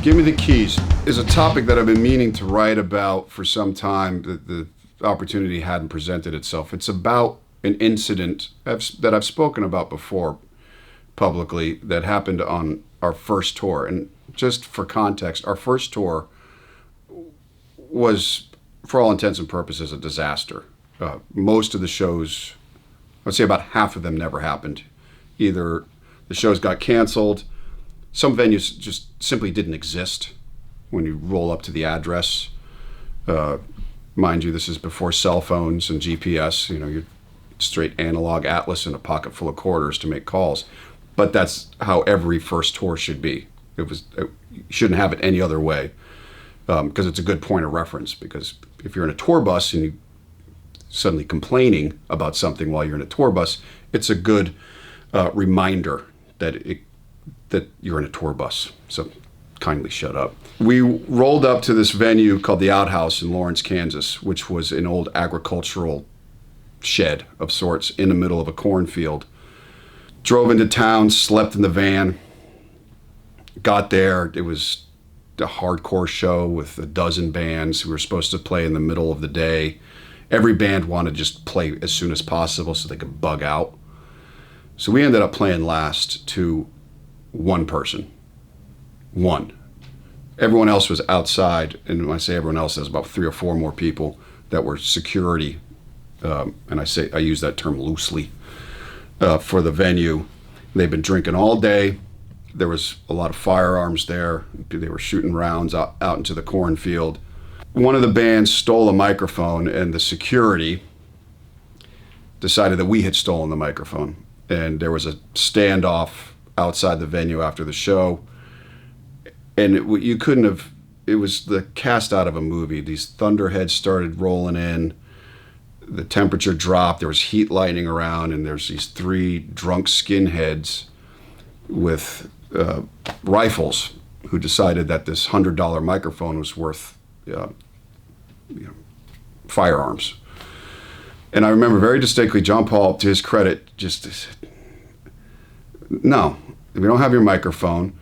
Gimme the Keys is a topic that I've been meaning to write about for some time. The opportunity hadn't presented itself. It's about an incident that I've spoken about before publicly that happened on our first tour. And just for context, our first tour was, for all intents and purposes, a disaster. Most of the shows, I'd say about half of them never happened. Either the shows got canceled, some venues just simply didn't exist when you roll up to the address. Mind you, this is before cell phones and GPS. You know, you're straight analog atlas and a pocket full of quarters to make calls. But that's how every first tour should be. You shouldn't have it any other way, because it's a good point of reference. Because if you're in a tour bus and you're suddenly complaining about something while you're in a tour bus, it's a good reminder that you're in a tour bus. So kindly shut up. We rolled up to this venue called the Outhouse in Lawrence, Kansas, which was an old agricultural shed of sorts in the middle of a cornfield. Drove into town, slept in the van, got there. It was a hardcore show with a dozen bands. We were supposed to play in the middle of the day. Every band wanted to just play as soon as possible so they could bug out. So we ended up playing last to one person. One. Everyone else was outside, and when I say everyone else, there's about 3 or 4 more people that were security, and I use that term loosely, for the venue. They'd been drinking all day. There was a lot of firearms there. They were shooting rounds out into the cornfield. One of the bands stole a microphone, and the security decided that we had stolen the microphone. And there was a standoff outside the venue after the show. And you couldn't have, it was the cast out of a movie. These thunderheads started rolling in. The temperature dropped. There was heat lightning around, and there's these 3 drunk skinheads with rifles who decided that this $100 microphone was worth firearms. And I remember very distinctly, John Paul, to his credit, just said, "No, we don't have your microphone."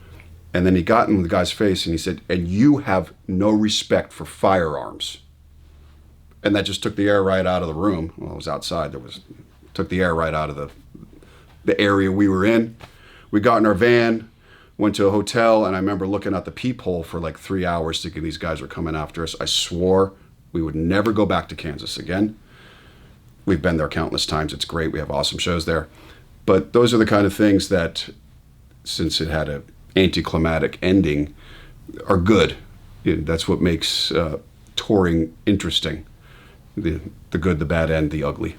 And then he got in the guy's face and he said, "And you have no respect for firearms." And that just took the air right out of the room. Well, it was outside. Took the air right out of the area we were in. We got in our van, went to a hotel, and I remember looking out the peephole for like 3 hours thinking these guys were coming after us. I swore we would never go back to Kansas again. We've been there countless times. It's great. We have awesome shows there. But those are the kind of things that, since it had an anticlimactic ending, are good. That's what makes touring interesting. The good, the bad, and the ugly.